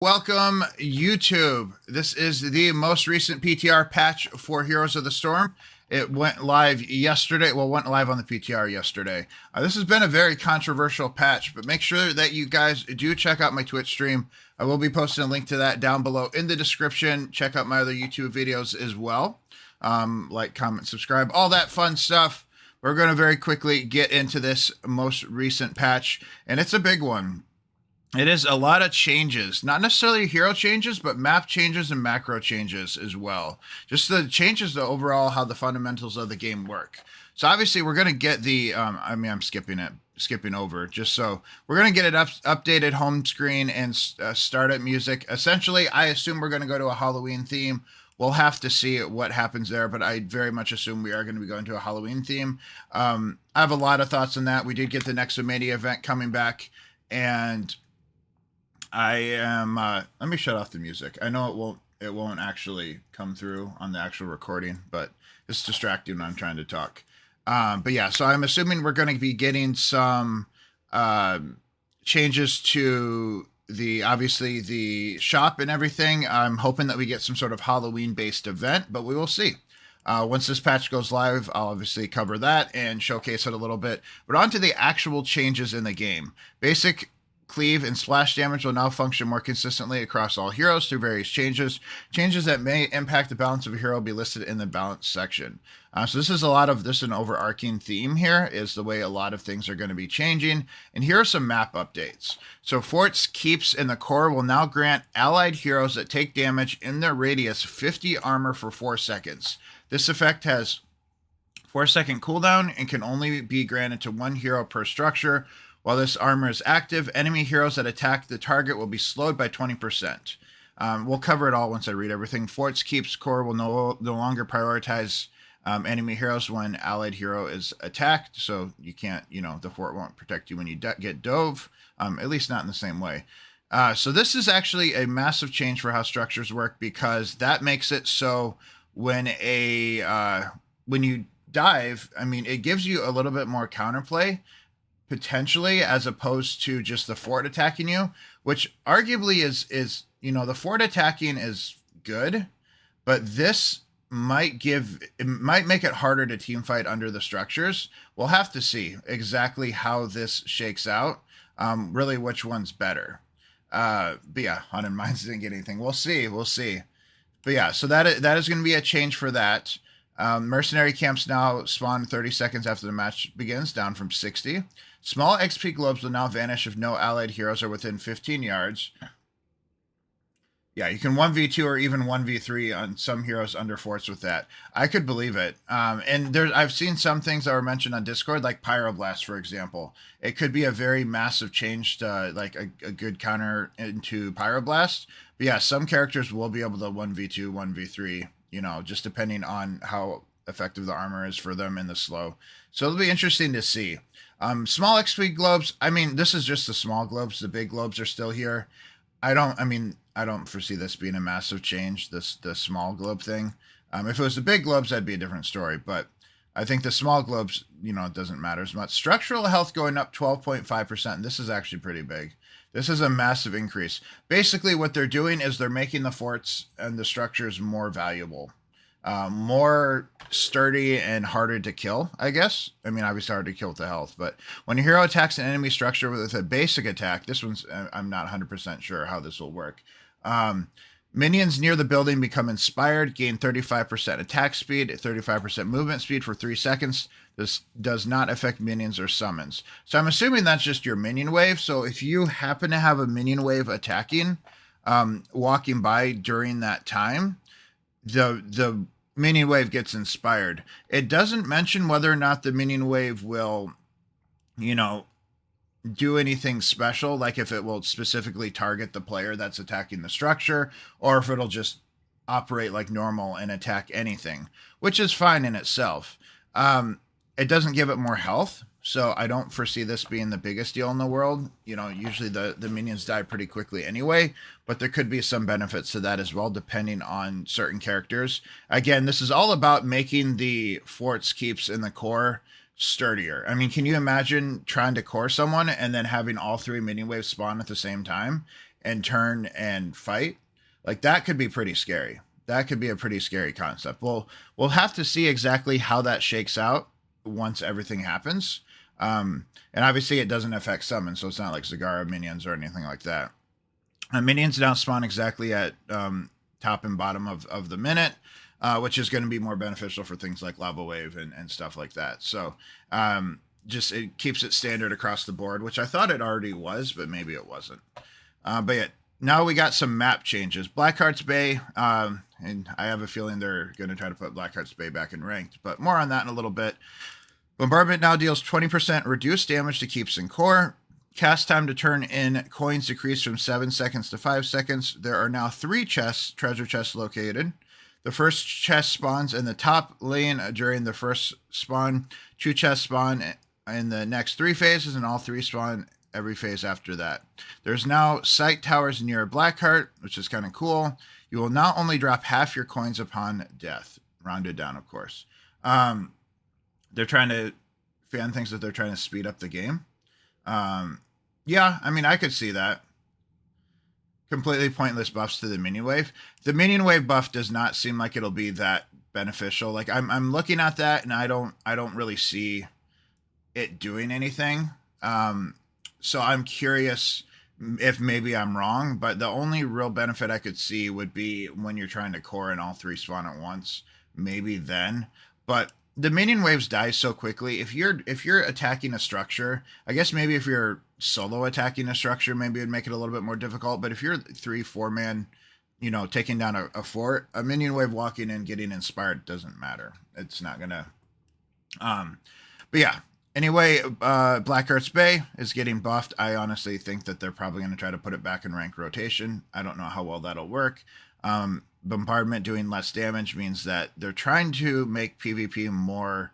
Welcome, YouTube. This is the most recent PTR patch for Heroes of the Storm. It went live yesterday. Well, went live on the PTR yesterday. This has been a very controversial patch, but make sure that you guys do check out my Twitch stream. I will be posting a link to that down below in the description. Check out my other YouTube videos as well. Like, comment, subscribe, all that fun stuff. We're going to very quickly get into this most recent patch, and it's a big one. It is a lot of changes, not necessarily hero changes, but map changes and macro changes as well. Just the changes to overall how the fundamentals of the game work. So obviously we're going to get the, I'm skipping over just so we're going to get it updated home screen and startup music. Essentially, I assume we're going to go to a Halloween theme. We'll have to see what happens there, but I very much assume we are going to be going to a Halloween theme. I have a lot of thoughts on that. We did get the Nexomania event coming back, and I am, let me shut off the music. I know it won't actually come through on the actual recording, but it's distracting when I'm trying to talk. But yeah, so I'm assuming we're going to be getting some, changes to obviously the shop and everything. I'm hoping that we get some sort of Halloween based event, but we will see. Once this patch goes live, I'll obviously cover that and showcase it a little bit, but on to the actual changes in the game. Basic cleave and splash damage will now function more consistently across all heroes through various changes. Changes that may impact the balance of a hero will be listed in the balance section. So this is an overarching theme here, is the way a lot of things are going to be changing. And here are some map updates. So forts, keeps, and the core will now grant allied heroes that take damage in their radius 50 armor for 4 seconds. This effect has 4-second cooldown and can only be granted to one hero per structure. While this armor is active, enemy heroes that attack the target will be slowed by 20%. We'll cover it all once I read everything. Forts, keeps, core will no longer prioritize enemy heroes when allied hero is attacked. So you can't, the fort won't protect you when you get dove, at least not in the same way. So this is actually a massive change for how structures work, because that makes it so when you dive, it gives you a little bit more counterplay, potentially, as opposed to just the fort attacking you, which arguably is the fort attacking is good, but this might make it harder to team fight under the structures. We'll have to see exactly how this shakes out, really which one's better. But yeah, Haunted Mines didn't get anything. We'll see. But yeah, so that is going to be a change for that. Mercenary camps now spawn 30 seconds after the match begins, down from 60. Small XP globes will now vanish if no allied heroes are within 15 yards. Yeah, you can 1v2 or even 1v3 on some heroes under forts with that. I could believe it. And I've seen some things that were mentioned on Discord, like Pyroblast, for example. It could be a very massive change to like a good counter into Pyroblast. But yeah, some characters will be able to 1v2, 1v3, just depending on how effective the armor is for them in the slow. So it'll be interesting to see. Small XP globes, this is just the small globes. The big globes are still here. I don't foresee this being a massive change, the small globe thing. If it was the big globes, that'd be a different story. But I think the small globes, it doesn't matter as much. Structural health going up 12.5%. This is actually pretty big. This is a massive increase. Basically, what they're doing is they're making the forts and the structures more valuable. More sturdy and harder to kill, I guess. Obviously harder to kill with the health, but when a hero attacks an enemy structure with a basic attack, this one's, I'm not 100% sure how this will work. Minions near the building become inspired, gain 35% attack speed, 35% movement speed for 3 seconds. This does not affect minions or summons. So I'm assuming that's just your minion wave. So if you happen to have a minion wave attacking, walking by during that time, the minion wave gets inspired. It doesn't mention whether or not the minion wave will, do anything special, like if it will specifically target the player that's attacking the structure, or if it'll just operate like normal and attack anything, which is fine in itself. It doesn't give it more health, so I don't foresee this being the biggest deal in the world. Usually the minions die pretty quickly anyway, but there could be some benefits to that as well, depending on certain characters. Again, this is all about making the forts, keeps, in the core sturdier. Can you imagine trying to core someone and then having all 3 minion waves spawn at the same time? and turn and fight. Like that could be pretty scary. That could be a pretty scary concept. We'll have to see exactly how that shakes out once everything happens. And obviously it doesn't affect summon, so it's not like Zagara minions or anything like that. Minions now spawn exactly at top and bottom of the minute, which is going to be more beneficial for things like Lava Wave and stuff like that. So just it keeps it standard across the board, which I thought it already was, but maybe it wasn't. But yeah, now we got some map changes. Blackheart's Bay, and I have a feeling they're going to try to put Blackheart's Bay back in ranked, but more on that in a little bit. Bombardment now deals 20% reduced damage to keeps and core. Cast time to turn in coins decreased from 7 seconds to 5 seconds. There are now 3 treasure chests located. The first chest spawns in the top lane during the first spawn. 2 chests spawn in the next 3 phases, and all 3 spawn every phase after that. There's now sight towers near Blackheart, which is kind of cool. You will not only drop half your coins upon death, rounded down, of course. They're trying to, fan thinks that they're trying to speed up the game. Yeah, I mean, I could see that. Completely pointless buffs to the minion wave. The minion wave buff does not seem like it'll be that beneficial. Like I'm looking at that and I don't really see it doing anything. So I'm curious if maybe I'm wrong, but the only real benefit I could see would be when you're trying to core and all 3 spawn at once, maybe then. But the minion waves die so quickly. If you're attacking a structure, I guess maybe if you're solo attacking a structure, maybe it'd make it a little bit more difficult. But if you're 3-4 man, taking down a fort, a minion wave walking in, getting inspired doesn't matter. It's not gonna. But yeah. Anyway, Blackheart's Bay is getting buffed. I honestly think that they're probably going to try to put it back in rank rotation. I don't know how well that'll work. Bombardment doing less damage means that they're trying to make PvP more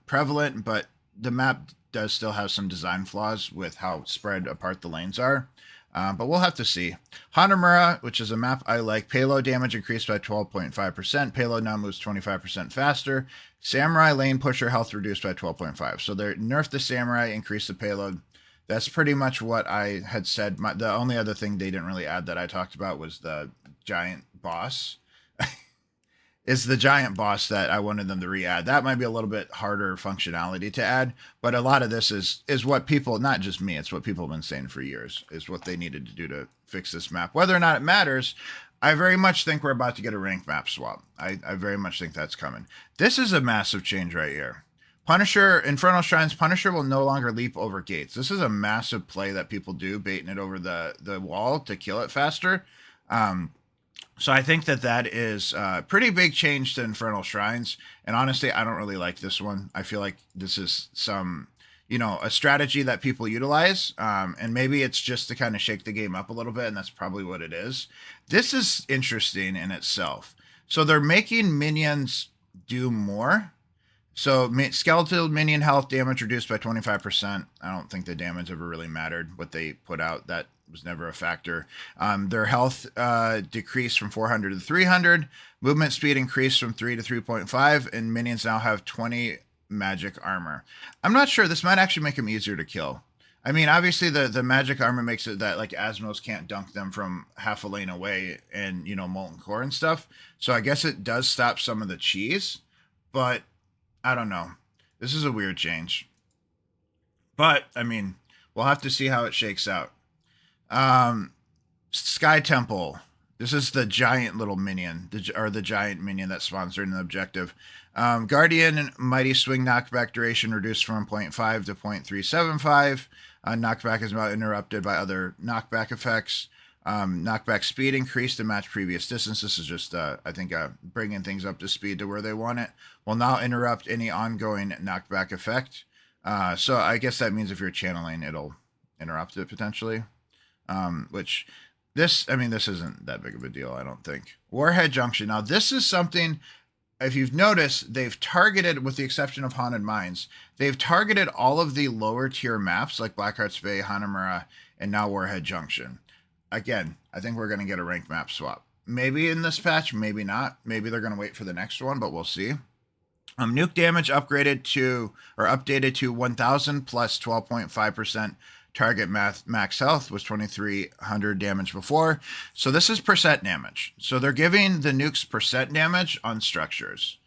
prevalent, but the map does still have some design flaws with how spread apart the lanes are. But we'll have to see. Hanamura, which is a map I like, payload damage increased by 12.5%. Payload now moves 25% faster. Samurai lane pusher health reduced by 12.5%. So they nerfed the Samurai, increased the payload. That's pretty much what I had said. The only other thing they didn't really add that I talked about was the giant boss. Is the giant boss that I wanted them to re-add. That might be a little bit harder functionality to add, but a lot of this is what people, not just me, it's what people have been saying for years, is what they needed to do to fix this map. Whether or not it matters, I very much think we're about to get a rank map swap. I very much think that's coming. This is a massive change right here. Punisher, Infernal Shrines, Punisher will no longer leap over gates. This is a massive play that people do, baiting it over the wall to kill it faster. So I think that is a pretty big change to Infernal Shrines. And honestly, I don't really like this one. I feel like this is some, a strategy that people utilize. And maybe it's just to kind of shake the game up a little bit. And that's probably what it is. This is interesting in itself. So they're making minions do more. So skeletal minion health damage reduced by 25%. I don't think the damage ever really mattered. What they put out, that was never a factor. Their health decreased from 400 to 300. Movement speed increased from 3 to 3.5. And minions now have 20 magic armor. I'm not sure. This might actually make them easier to kill. I mean, obviously the magic armor makes it that like Asmos can't dunk them from half a lane away and, Molten Core and stuff. So I guess it does stop some of the cheese. But I don't know. This is a weird change. But, I mean, we'll have to see how it shakes out. Sky Temple. This is the giant little minion, the giant minion that spawns during the objective. Guardian and Mighty Swing knockback duration reduced from 0.5 to 0.375. Knockback is now interrupted by other knockback effects. Knockback speed increased to match previous distance. This is just, I think, bringing things up to speed to where they want it. Will now interrupt any ongoing knockback effect. So I guess that means if you're channeling, it'll interrupt it potentially. Which this isn't that big of a deal, I don't think. Warhead Junction. Now, this is something, if you've noticed, they've targeted, with the exception of Haunted Mines, they've targeted all of the lower tier maps like Blackheart's Bay, Hanamura, and now Warhead Junction. Again, I think we're going to get a ranked map swap. Maybe in this patch, maybe not. Maybe they're going to wait for the next one, but we'll see. Nuke damage updated to 1,000 plus 12.5% Target max health was 2300 damage before. So this is percent damage. So they're giving the nukes percent damage on structures,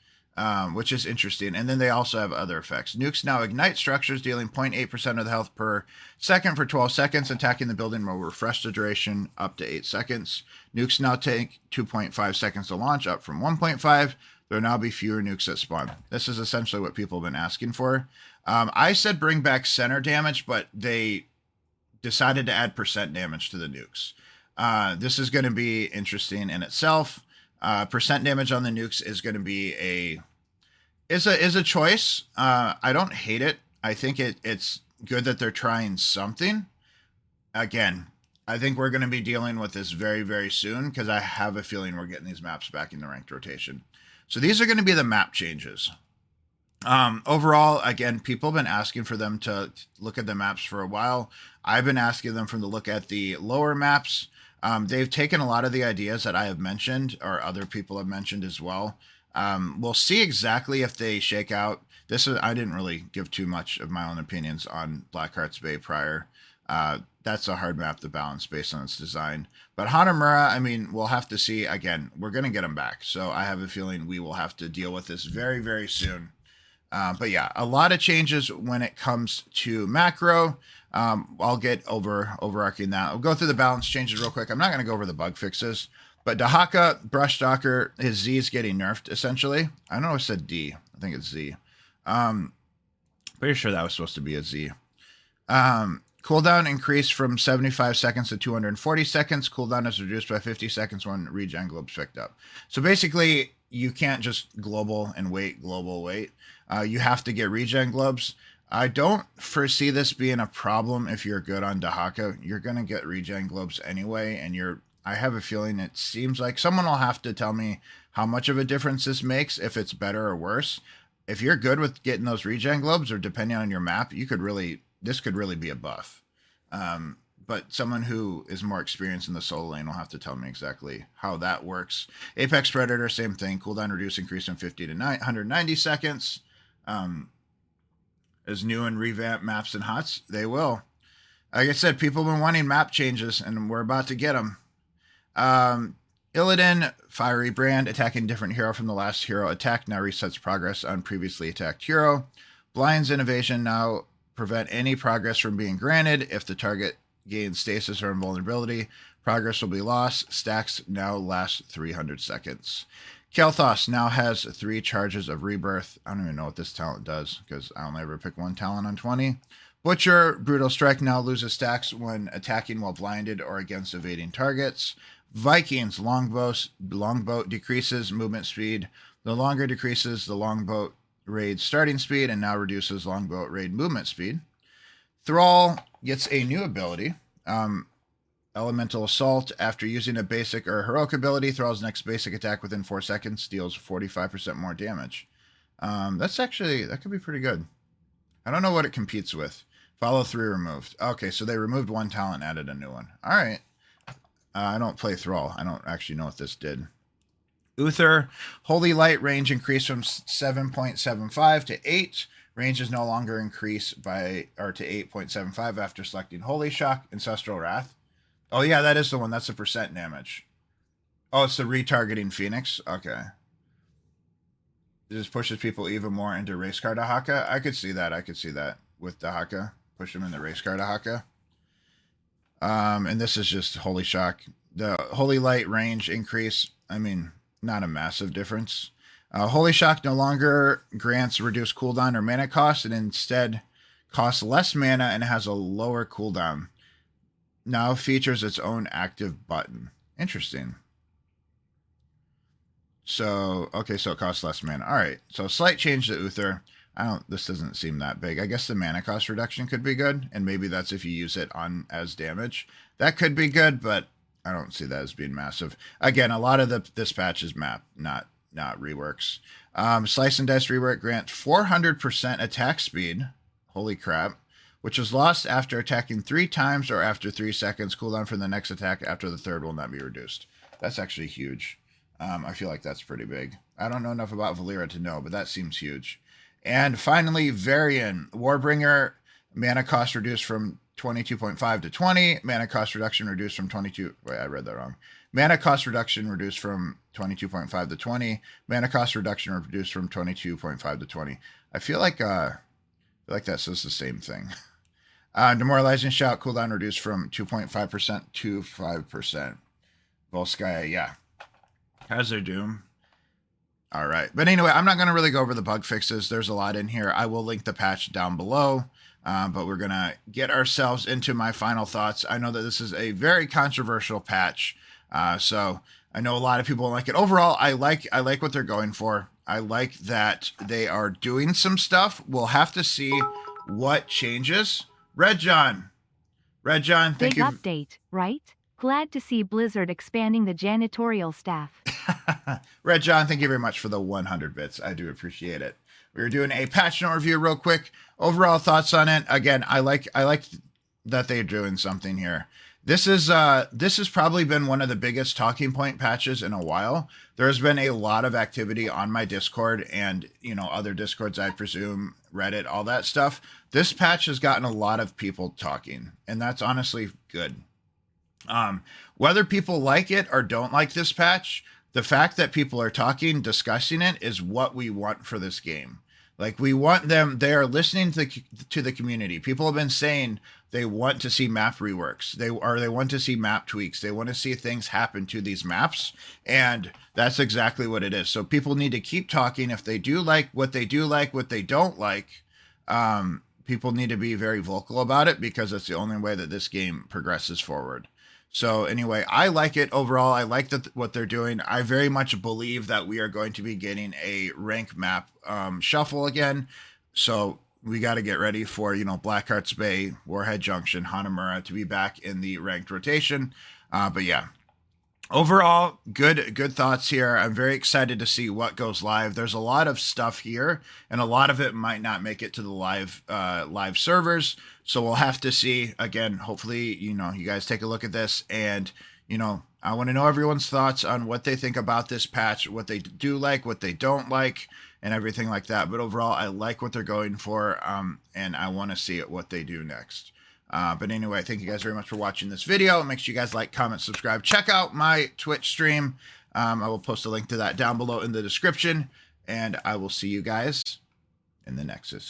which is interesting. And then they also have other effects. Nukes now ignite structures, dealing 0.8% of the health per second for 12 seconds. Attacking the building will refresh the duration up to 8 seconds. Nukes now take 2.5 seconds to launch, up from 1.5. There will now be fewer nukes at spawn. This is essentially what people have been asking for. I said bring back center damage, but they decided to add percent damage to the nukes. This is going to be interesting in itself. Percent damage on the nukes is going to be a choice. I don't hate it. I think it's good that they're trying something. Again, I think we're going to be dealing with this very, very soon because I have a feeling we're getting these maps back into ranked rotation. So these are going to be the map changes. Overall, again, people have been asking for them to look at the maps for a while. I've been asking them to look at the lower maps. They've taken a lot of the ideas that I have mentioned, or other people have mentioned as well. We'll see exactly if they shake out. I didn't really give too much of my own opinions on Blackheart's Bay prior. That's a hard map to balance based on its design. But Hanamura, I mean, we'll have to see. Again, we're going to get them back. So I have a feeling we will have to deal with this very, very soon. But yeah, a lot of changes when it comes to macro. I'll get overarching that. I'll go through the balance changes real quick. I'm not going to go over the bug fixes. But Dahaka, Brush Stalker, his Z is getting nerfed, essentially. I know I said D. I think it's Z. Pretty sure that was supposed to be a Z. Cooldown increased from 75 seconds to 240 seconds. Cooldown is reduced by 50 seconds when regen globes picked up. So basically, you can't just global wait. You have to get regen globes. I don't foresee this being a problem if you're good on Dahaka. You're going to get regen globes anyway, and I have a feeling it seems like someone will have to tell me how much of a difference this makes, if it's better or worse. If you're good with getting those regen globes, or depending on your map, this could really be a buff. But someone who is more experienced in the solo lane will have to tell me exactly how that works. Apex Predator, same thing. Cooldown reduce increase from 50 to 190 seconds. As new and revamped maps and HOTS, they will. Like I said, people have been wanting map changes, and we're about to get them. Illidan, Fiery Brand, attacking different hero from the last hero attack, now resets progress on previously attacked hero. Blind's Innovation now prevent any progress from being granted. If the target gains stasis or invulnerability, progress will be lost. Stacks now last 300 seconds. Kel'Thas now has 3 charges of rebirth. I don't even know what this talent does, because I only ever pick one talent on 20. Butcher, Brutal Strike now loses stacks when attacking while blinded or against evading targets. Vikings, Longboat decreases movement speed. The longer decreases the Longboat raid starting speed, and now reduces Longboat raid movement speed. Thrall gets a new ability. Elemental Assault. After using a basic or heroic ability, Thrall's next basic attack within 4 seconds deals 45% more damage. That could be pretty good. I don't know what it competes with. Follow 3 removed. Okay, so they removed one talent and added a new one. All right. I don't play Thrall. I don't actually know what this did. Uther, Holy Light range increased from 7.75 to 8. Range is no longer increased to 8.75 after selecting Holy Shock, Ancestral Wrath. Oh yeah, that is the one. That's the percent damage. Oh, it's the retargeting Phoenix. Okay. It just pushes people even more into race car Dahaka. I could see that with Dahaka. Push them in the race car Dahaka. And this is just Holy Shock. The Holy Light range increase, I mean, not a massive difference. Holy Shock no longer grants reduced cooldown or mana cost, and instead costs less mana and has a lower cooldown. Now features its own active button. Interesting. So it costs less mana. All right. So slight change to Uther. This doesn't seem that big. I guess the mana cost reduction could be good, and maybe that's if you use it on as damage. That could be good, but I don't see that as being massive. Again, a lot of this patch is map, not reworks. Slice and Dice rework grant 400% attack speed. Holy crap. Which is lost after attacking 3 times or after 3 seconds. Cooldown for the next attack after the third will not be reduced. That's actually huge. I feel like that's pretty big. I don't know enough about Valera to know, but that seems huge. And finally, Varian, Warbringer, mana cost reduced from 22.5 to 20. Mana cost reduction reduced from 22. Wait, I read that wrong. Mana cost reduction reduced from 22.5 to 20. Mana cost reduction reduced from 22.5 to 20. I feel like that says the same thing. Demoralizing shout cooldown reduced from 2.5% to 5%. Volskaya, yeah. Hazard Doom. All right. But anyway, I'm not going to really go over the bug fixes. There's a lot in here. I will link the patch down below. But we're going to get ourselves into my final thoughts. I know that this is a very controversial patch. So I know a lot of people like it. Overall, I like what they're going for. I like that they are doing some stuff. We'll have to see what changes. Red John, thank you. Big update, right? Glad to see Blizzard expanding the janitorial staff. Red John, thank you very much for the 100 bits. I do appreciate it. We were doing a patch note review real quick. Overall thoughts on it. Again, I like that they're doing something here. This has probably been one of the biggest talking point patches in a while. There's been a lot of activity on my Discord and, other Discords, I presume, Reddit, all that stuff. This patch has gotten a lot of people talking, and that's honestly good. Whether people like it or don't like this patch, the fact that people are talking, discussing it is what we want for this game. Like, we want them, they are listening to the community. People have been saying they want to see map reworks. They want to see map tweaks. They want to see things happen to these maps. And that's exactly what it is. So people need to keep talking. If they do like what they don't like, people need to be very vocal about it, because it's the only way that this game progresses forward. So anyway, I like it overall. I like what they're doing. I very much believe that we are going to be getting a rank map shuffle again. So we got to get ready for, Blackheart's Bay, Warhead Junction, Hanamura to be back in the ranked rotation. But yeah, overall, good thoughts here. I'm very excited to see what goes live. There's a lot of stuff here, and a lot of it might not make it to the live servers. So we'll have to see. Again, hopefully, you guys take a look at this, and, I want to know everyone's thoughts on what they think about this patch, what they do like, what they don't like, and everything like that. But overall, I like what they're going for, and I want to see what they do next. But anyway, thank you guys very much for watching this video. Make sure you guys like, comment, subscribe. Check out my Twitch stream. I will post a link to that down below in the description, and I will see you guys in the Nexus.